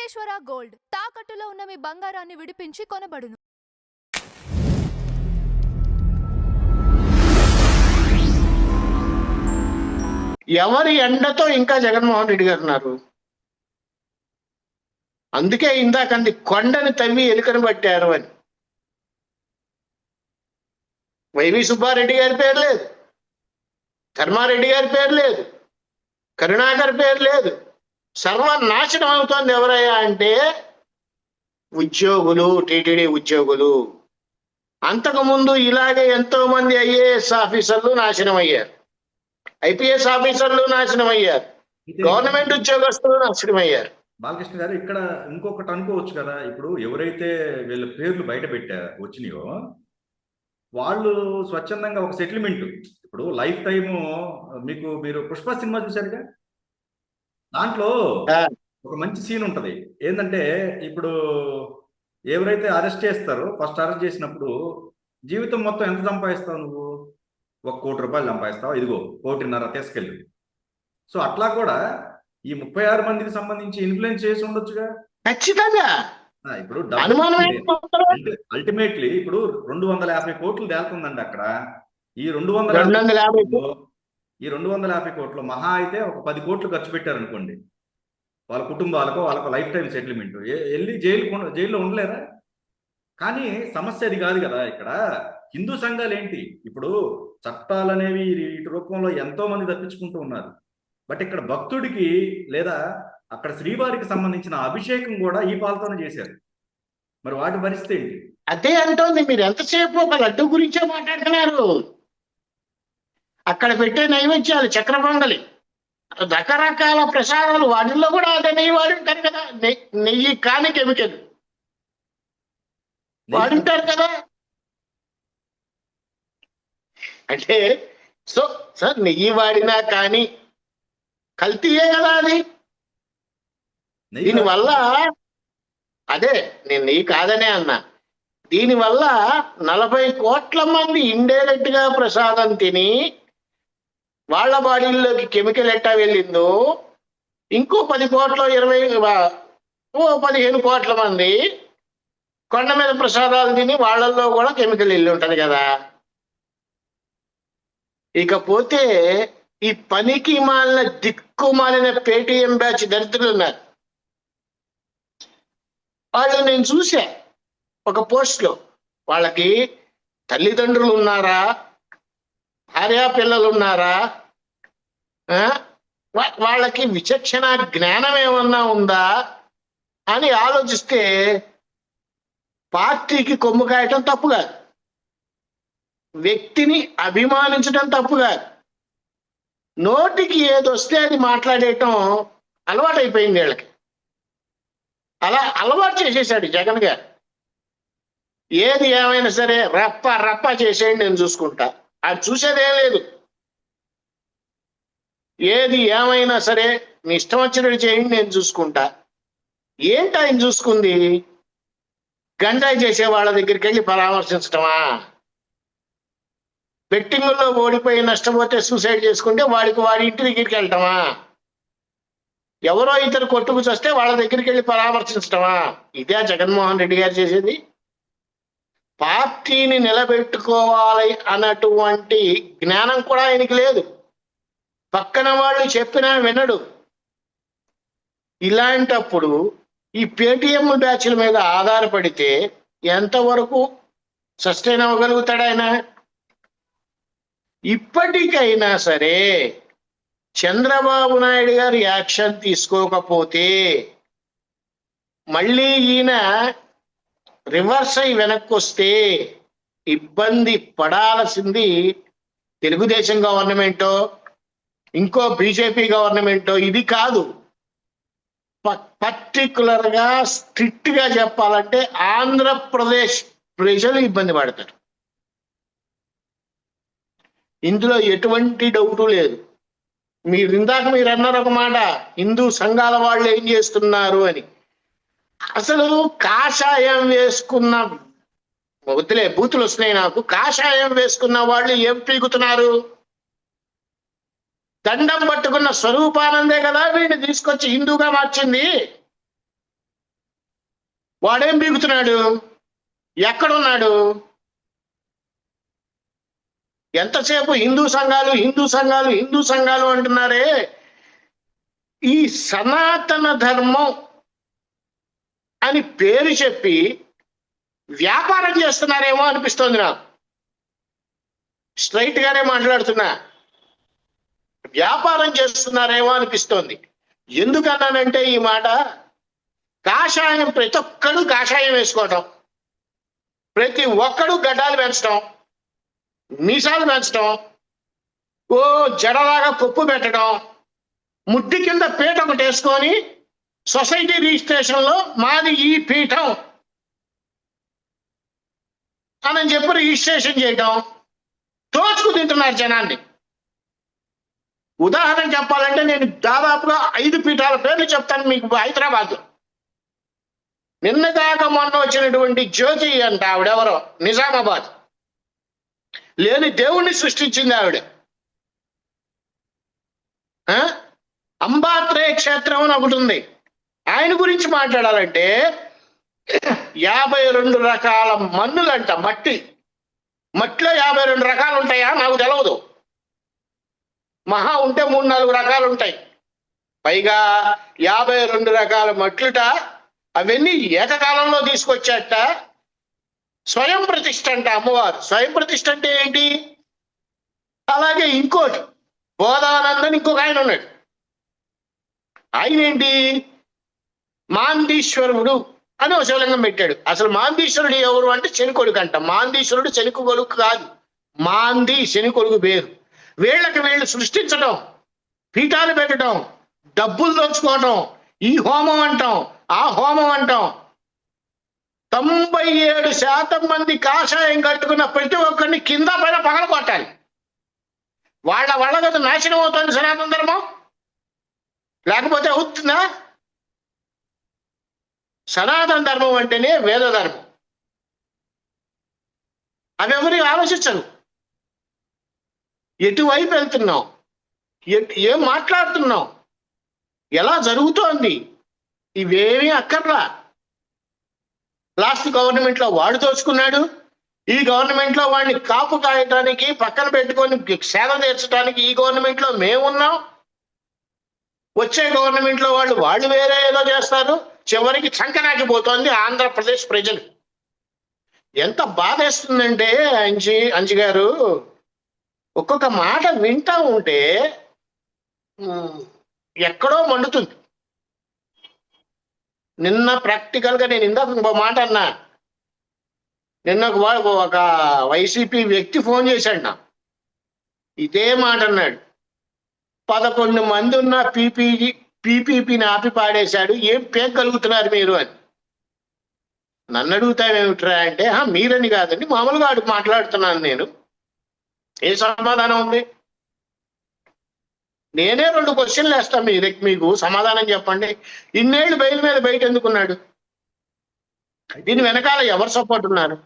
Venkateswara gold తాకట్టులో ఉన్న మీ బంగారాన్ని విడిపించి కొనబడును. ఎవరి ఎండతో ఇంకా జగన్మోహన్ రెడ్డి గారు ఉన్నారు. అందుకే ఇందాకంది కొండని తవ్వి ఎలుకను పట్టారు అని. వైవి సుబ్బారెడ్డి గారి పేరు లేదు, ధర్మారెడ్డి గారి పేరు లేదు, కరుణాకర్ పేరు లేదు. సర్వనాశనం అవుతోంది ఎవరయ్యా అంటే ఉద్యోగులు, టీటీడీ ఉద్యోగులు. అంతకుముందు ఇలాగే ఎంతో మంది ఐఏఎస్ ఆఫీసర్లు నాశనం అయ్యారు, ఐపీఎస్ ఆఫీసర్లు నాశనం అయ్యారు, గవర్నమెంట్ ఉద్యోగస్తులు నాశనం అయ్యారు. బాలకృష్ణ గారు, ఇక్కడ ఇంకొకటి అనుకోవచ్చు కదా, ఇప్పుడు ఎవరైతే వీళ్ళ పేర్లు బయట వచ్చినాయో వాళ్ళు స్వచ్ఛందంగా ఒక సెటిల్మెంట్, ఇప్పుడు లైఫ్ టైము మీరు పుష్ప సినిమా చూశారుగా, దాంట్లో ఒక మంచి సీన్ ఉంటది. ఏంటంటే ఇప్పుడు ఎవరైతే అరెస్ట్ చేస్తారో, ఫస్ట్ అరెస్ట్ చేసినప్పుడు జీవితం మొత్తం ఎంత సంపాదిస్తావు నువ్వు, 1 కోటి రూపాయలు సంపాదిస్తావు, ఇదిగో 1.5 కోటి తీసుకెళ్ళి. సో అట్లా కూడా ఈ 36 మందికి సంబంధించి ఇన్ఫ్లుయెన్స్ చేసి ఉండొచ్చుగా ఖచ్చితంగా. ఇప్పుడు అల్టిమేట్లీ ఇప్పుడు 250 కోట్లు తేలుతుందండి అక్కడ. ఈ 250 కోట్లు మహా అయితే ఒక 10 కోట్లు ఖర్చు పెట్టారు అనుకోండి, వాళ్ళ కుటుంబాలకు వాళ్ళకు లైఫ్ టైం సెటిల్మెంట్, వెళ్ళి జైల్లో ఉండలేరా? కానీ సమస్య అది కాదు కదా. ఇక్కడ హిందూ సంఘాలు ఏంటి, ఇప్పుడు చట్టాలు అనేవి ఇటు రూపంలో ఎంతో మంది తప్పించుకుంటూ ఉన్నారు. బట్ ఇక్కడ భక్తుడికి లేదా అక్కడ శ్రీవారికి సంబంధించిన అభిషేకం కూడా ఈ పాలతోనే చేశారు. మరి వాటి పరిస్థితి ఏంటి? అదే అంటోంది. మీరు ఎంతసేపు ఒక లడ్డు గురించే మాట్లాడుతున్నారు. అక్కడ పెట్టే నైవేద్యాలు, చక్ర పొంగలి, రకరకాల ప్రసాదాలు, వాటిల్లో కూడా అదే నెయ్యి వాడుంటారు కదా. నెయ్యి కాని కెమికల్ వాడుంటారు కదా. అంటే సార్ నెయ్యి వాడినా కానీ కల్తీయే కదా అది. దీనివల్ల అదే నేను నెయ్యి కాదనే అన్నా. దీనివల్ల 40 కోట్ల మంది ఇండైరెక్ట్ గా ప్రసాదం తిని వాళ్ళ బాడీల్లోకి కెమికల్ ఎట్టా వెళ్ళిందో, ఇంకో 10 కోట్ల 15 కోట్ల మంది కొండ మీద ప్రసాదాలు తిని వాళ్ళల్లో కూడా కెమికల్ వెళ్ళి ఉంటది కదా. ఇకపోతే ఈ పనికి మాలిన దిక్కుమాలిన పేటీఎం బ్యాచ్ దరిద్రులు ఉన్నారు. వాళ్ళు నేను చూసా ఒక పోస్ట్ లో, వాళ్ళకి తల్లిదండ్రులు ఉన్నారా, భార్యా పిల్లలు ఉన్నారా, వాళ్ళకి విచక్షణ జ్ఞానం ఏమన్నా ఉందా అని ఆలోచిస్తే పార్టీకి కొమ్ము కాయటం తప్పు కాదు, వ్యక్తిని అభిమానించడం తప్పు కాదు, నోటికి ఏదొస్తే అది మాట్లాడేయటం అలవాటైపోయింది వీళ్ళకి. అలా అలవాటు చేసేసాడు జగన్ గారు. ఏది ఏమైనా సరే రప్ప చేసేయండి, నేను చూసుకుంటా. అది చూసేదేం లేదు. ఏది ఏమైనా సరే మీ ఇష్టం వచ్చినట్టు చేయండి, నేను చూసుకుంటా. ఏంటి ఆయన చూసుకుంది? గంజాయి చేసే వాళ్ళ దగ్గరికి వెళ్ళి పరామర్శించటమా? బెట్టింగుల్లో ఓడిపోయి నష్టపోతే సూసైడ్ చేసుకుంటే వాడి ఇంటి దగ్గరికి వెళ్ళటమా? ఎవరో ఇద్దరు కొట్టుకు వస్తే వాళ్ళ దగ్గరికి వెళ్ళి పరామర్శించటమా? ఇదే జగన్మోహన్ రెడ్డి గారు చేసేది. పార్టీని నిలబెట్టుకోవాలి అన్నటువంటి జ్ఞానం కూడా ఆయనకి లేదు. పక్కన వాళ్ళు చెప్పినా వినడు. ఇలాంటప్పుడు ఈ పేటీఎం బ్యాచ్ల మీద ఆధారపడితే ఎంతవరకు సస్టైన్ అవ్వగలుగుతాడు ఆయన? ఇప్పటికైనా సరే చంద్రబాబు నాయుడు గారు యాక్షన్ తీసుకోకపోతే మళ్ళీ ఈయన రివర్స్ అయి వెనక్కి వస్తే ఇబ్బంది పడాల్సింది తెలుగుదేశం గవర్నమెంటో ఇంకో బీజేపీ గవర్నమెంటో ఇది కాదు. పర్టికులర్ గా స్ట్రిక్ట్ గా చెప్పాలంటే ఆంధ్రప్రదేశ్ ప్రజలు ఇబ్బంది పడతారు. ఇందులో ఎటువంటి డౌటు లేదు. ఇందాక మీరు అన్నారు ఒక మాట, హిందూ సంఘాల వాళ్ళు ఏం చేస్తున్నారు అని. అసలు కాషాయం వేసుకున్న వద్దులే, బూతులు వస్తున్నాయి నాకు. కాషాయం వేసుకున్న వాళ్ళు ఏం పీకుతున్నారు? దండం పట్టుకున్న స్వరూపానందే కదా వీడిని తీసుకొచ్చి హిందూగా మార్చింది. వాడేం బీగుతున్నాడు? ఎక్కడున్నాడు? ఎంతసేపు హిందూ సంఘాలు హిందూ సంఘాలు హిందూ సంఘాలు అంటున్నారే, ఈ సనాతన ధర్మం అని పేరు చెప్పి వ్యాపారం చేస్తున్నారేమో అనిపిస్తోంది నాకు. స్ట్రైట్ గానే మాట్లాడుతున్నా, వ్యాపారం చేస్తున్నారేమో అనిపిస్తోంది. ఎందుకన్నానంటే ఈ మాట, కాషాయం ప్రతి ఒక్కడు కాషాయం వేసుకోవటం, ప్రతి ఒక్కడు గడ్డాలు పెంచడం, మీసాలు పెంచడం, ఓ జడలాగా కొప్పు పెట్టడం, ముడ్డి కింద పీట ఒకటి వేసుకొని సొసైటీ రిజిస్ట్రేషన్లో మాది ఈ పీఠం అని చెప్పి రిజిస్ట్రేషన్ చేయడం, తోచుకు తింటున్నారు జనాన్ని. ఉదాహరణ చెప్పాలంటే నేను దాదాపుగా 5 పీఠాల పేర్లు చెప్తాను మీకు. హైదరాబాద్ నిన్నదాకా మొన్న వచ్చినటువంటి జ్యోతి అంట ఆవిడెవరో, నిజామాబాద్ లేని దేవుణ్ణి సృష్టించింది ఆవిడ. అంబాత్రే క్షేత్రం అని ఒకటి ఉంది, ఆయన గురించి మాట్లాడాలంటే 52 రకాల మన్నులంట. మట్టిలో 52 రకాలు ఉంటాయా నాకు తెలియదు. మహా ఉంటే 3-4 రకాలు ఉంటాయి. పైగా 52 రకాల మట్లుట, అవన్నీ ఏకకాలంలో తీసుకొచ్చాట. స్వయం ప్రతిష్ఠ అంట అమ్మవారు. స్వయం ప్రతిష్ఠ అంటే ఏంటి? అలాగే ఇంకోటి బోధానందని ఇంకొక ఆయన ఉన్నాడు. ఆయన ఏంటి, మాందీశ్వరుడు అని ఒక శివలింగం పెట్టాడు. అసలు మాందీశ్వరుడు ఎవరు అంటే శని కొడుకు అంట. మాందీశ్వరుడు శని కొడుకు కాదు, మాంది శని కొడుకు పేరు. వీళ్ళు సృష్టించడం, పీఠాలు పెట్టడం, డబ్బులు దోచుకోవటం, ఈ హోమం అంటాం, ఆ హోమం అంటాం. 97% మంది కాషాయం కట్టుకున్న ప్రతి ఒక్కరిని కింద పైన పగలగొట్టాలి. వాళ్ళ కదా నాశనం అవుతుంది సనాతన ధర్మం, లేకపోతే అవుతుందా? సనాతన ధర్మం అంటేనే వేద ధర్మం. అవెవరి ఆలోచించరు. ఎటువైపు వెళ్తున్నాం, ఏం మాట్లాడుతున్నాం, ఎలా జరుగుతోంది, ఇవేమీ అక్కర్లా. లాస్ట్ గవర్నమెంట్లో వాడు దోచుకున్నాడు, ఈ గవర్నమెంట్లో వాడిని కాపు కాయటానికి పక్కన పెట్టుకొని సేవ తీర్చడానికి ఈ గవర్నమెంట్లో మేమున్నాం. వచ్చే గవర్నమెంట్లో వాళ్ళు వేరే ఏదో చేస్తారు. చివరికి చంకనాకిపోతోంది ఆంధ్రప్రదేశ్ ప్రజలు. ఎంత బాధేస్తుందంటే అంజి గారు, ఒక్కొక్క మాట వింటా ఉంటే ఎక్కడో మండుతుంది. నిన్న ప్రాక్టికల్గా నేను ఇందాక ఇంకో మాట అన్నా. నిన్న ఒక వైసీపీ వ్యక్తి ఫోన్ చేశాడు నా, ఇదే మాట అన్నాడు. 11 మంది ఉన్న పీపీపీని ఆపి పాడేశాడు, ఏం పేగలుగుతున్నారు మీరు అని. నన్ను అడుగుతామేమిట్రా అంటే, మీరని కాదండి, మామూలుగా మాట్లాడుతున్నాను నేను. ఏ సమాధానం ఉంది? నేనే 2 క్వశ్చన్లు వేస్తాను మీకు సమాధానం చెప్పండి. ఇన్నేళ్ళు బెయిల్ మీద బయట ఎందుకున్నాడు? దీని వెనకాల ఎవరు సపోర్ట్ ఉన్నారు?